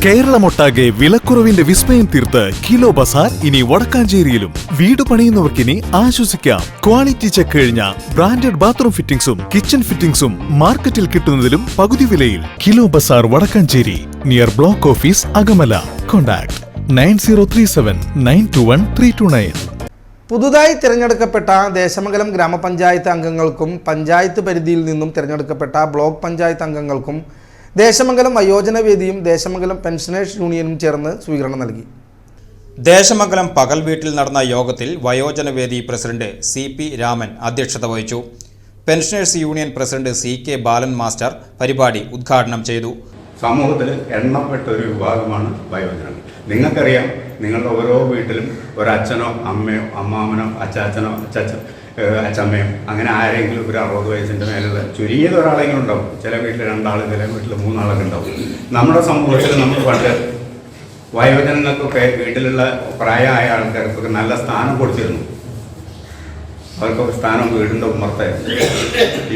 കേരളമൊട്ടാകെ വിലക്കുറവിന്റെ വിസ്മയം തീർത്ത് കിലോ ബസാർ ഇനി വടക്കാഞ്ചേരിയിലും. വീട് പണിയുന്നവർക്കിനി ആശ്വസിക്കാം. ക്വാളിറ്റി ചെക്ക് കഴിഞ്ഞ ബ്രാൻഡഡ് ബാത്റൂം ഫിറ്റിംഗ്സും കിച്ചൺ ഫിറ്റിംഗ്സും മാർക്കറ്റിൽ കിട്ടുന്നതിലും പകുതി വിലയിൽ. കിലോ ബസാർ Vadakkanchery, near block office Akamala. Contact 9037921329. പുതുതായി തിരഞ്ഞെടുക്കപ്പെട്ട ദേശമംഗലം ഗ്രാമപഞ്ചായത്ത് അംഗങ്ങൾക്കും പഞ്ചായത്ത് പരിധിയിൽ നിന്നും തിരഞ്ഞെടുക്കപ്പെട്ട ബ്ലോക്ക് പഞ്ചായത്ത് അംഗങ്ങൾക്കും ദേശമംഗലം വയോജന വേദിയും ദേശമംഗലം പെൻഷനേഴ്സ് യൂണിയനും ചേർന്ന് സ്വീകരണം നൽകി. ദേശമംഗലം പകൽ വീട്ടിൽ നടന്ന യോഗത്തിൽ വയോജന വേദി പ്രസിഡന്റ് CP രാമൻ അധ്യക്ഷത വഹിച്ചു. പെൻഷനേഴ്സ് യൂണിയൻ പ്രസിഡന്റ് CK ബാലൻ മാസ്റ്റർ പരിപാടി ഉദ്ഘാടനം ചെയ്തു. സമൂഹത്തിൽ എണ്ണപ്പെട്ട ഒരു വിഭാഗമാണ് വയോജനങ്ങൾ. നിങ്ങൾക്കറിയാം, നിങ്ങളുടെ ഓരോ വീട്ടിലും ഒരച്ഛനോ അമ്മയോ അമ്മാമനോ അച്ചാച്ചനോ അച്ചമ്മയോ അങ്ങനെ ആരെങ്കിലും ഒരു 60 വയസ്സിൻ്റെ മേലുള്ള ചുരുങ്ങിയത് ഒരാളെങ്കിലും ഉണ്ടാവും. ചില വീട്ടിൽ 2 ആൾ, ചില വീട്ടിൽ 3 ആളൊക്കെ ഉണ്ടാവും. നമ്മുടെ സമൂഹത്തിൽ നമ്മൾ പണ്ട് വയോജനങ്ങൾക്കൊക്കെ വീട്ടിലുള്ള പ്രായമായ ആൾക്കാർക്കൊക്കെ നല്ല സ്ഥാനം കൊടുത്തിരുന്നു. അവർക്കൊക്കെ സ്ഥാനം വീടിൻ്റെ ഉമ്മർത്തായിരുന്നു.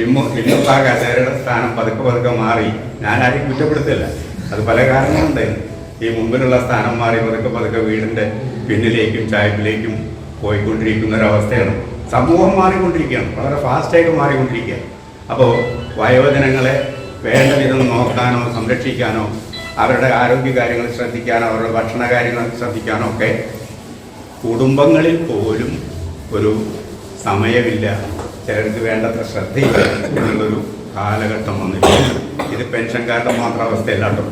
ഇന്നിപ്പോൾ ആ കസേരയുടെ സ്ഥാനം പതുക്കെ മാറി. ഞാൻ ആരെയും കുറ്റപ്പെടുത്തില്ല, അത് പല കാരണങ്ങളുണ്ടായിരുന്നു. ഈ മുമ്പിലുള്ള സ്ഥാനം മാറി പതുക്കെ വീടിൻ്റെ പിന്നിലേക്കും ചായ്പിലേക്കും പോയിക്കൊണ്ടിരിക്കുന്ന ഒരവസ്ഥയാണ്. സമൂഹം മാറിക്കൊണ്ടിരിക്കുകയാണ്, വളരെ ഫാസ്റ്റായിട്ട് മാറിക്കൊണ്ടിരിക്കുകയാണ്. അപ്പോൾ വയോജനങ്ങളെ വേണ്ട വിധം നോക്കാനോ സംരക്ഷിക്കാനോ അവരുടെ ആരോഗ്യ കാര്യങ്ങൾ ശ്രദ്ധിക്കാനോ അവരുടെ ഭക്ഷണ കാര്യങ്ങൾ ശ്രദ്ധിക്കാനോ ഒക്കെ കുടുംബങ്ങളിൽ പോലും ഒരു സമയമില്ല, ചിലർക്ക് വേണ്ടത്ര ശ്രദ്ധയില്ല എന്നുള്ളൊരു കാലഘട്ടം വന്നിരിക്കുന്നു. ഇത് പെൻഷൻകാരുടെ മാത്രം അവസ്ഥയല്ല കേട്ടോ,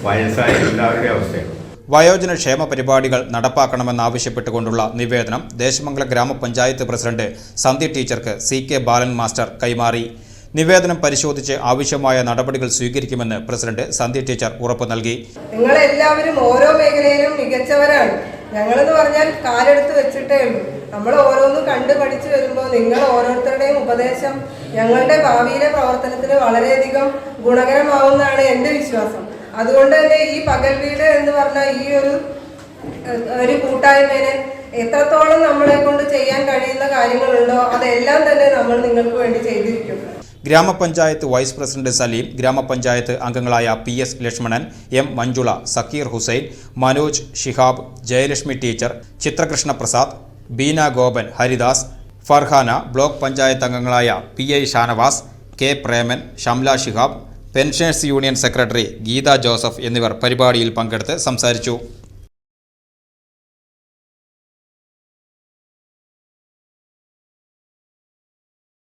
വയസ്സായ എല്ലാവരുടെയും അവസ്ഥയാണ്. വയോജന ക്ഷേമ പരിപാടികൾ നടപ്പാക്കണമെന്നാവശ്യപ്പെട്ടുകൊണ്ടുള്ള നിവേദനം ദേശമംഗലം ഗ്രാമപഞ്ചായത്ത് പ്രസിഡന്റ് സന്ധ്യ ടീച്ചർക്ക് CK ബാലൻ മാസ്റ്റർ കൈമാറി. നിവേദനം പരിശോധിച്ച് ആവശ്യമായ നടപടികൾ സ്വീകരിക്കുമെന്ന് പ്രസിഡന്റ് സന്ധ്യ ടീച്ചർ ഉറപ്പു നൽകി. നിങ്ങളെല്ലാവരും ഓരോ മേഖലയിലും മികച്ചവരാണ്. ഞങ്ങളെന്ന് പറഞ്ഞാൽ കാലെടുത്ത് വെച്ചിട്ടേ ഉള്ളൂ. നമ്മൾ ഓരോന്നും കണ്ടു പഠിച്ചു വരുമ്പോൾ നിങ്ങൾ ഓരോരുത്തരുടെയും ഉപദേശം ഞങ്ങളുടെ ഭാവിയിലെ പ്രവർത്തനത്തിന് വളരെയധികം ഗുണകരമാവുമെന്നാണ് എൻ്റെ വിശ്വാസം. അതുകൊണ്ട് തന്നെ ഈ പകൽ വീട് എന്ന് പറഞ്ഞ ഈ ഒരു കൂട്ടായ്മയെ എത്രത്തോളം നമ്മളെ കൊണ്ട് ചെയ്യാൻ കഴിയുന്ന കാര്യങ്ങളുണ്ടോ അതെല്ലാം തന്നെ നമ്മൾ നിങ്ങൾക്ക് വേണ്ടി ചെയ്തിരിക്കും. ഗ്രാമപഞ്ചായത്ത് വൈസ് പ്രസിഡന്റ് സലീം, ഗ്രാമപഞ്ചായത്ത് അംഗങ്ങളായ PS Lakshmanan, M Manjula, Sakkeer Hussain, Manoj, Shihab, Jayalakshmi teacher, Chithrakrishna Prasad, Beena Gopan, Haridas, Farhana, block panchayat അംഗങ്ങളായ PI Shanavas, K Preman, Shamla Shihab, pensioners union secretary Geetha Joseph എന്നിവർ പരിപാടിയിൽ പങ്കെടുത്ത് സംസാരിച്ചു.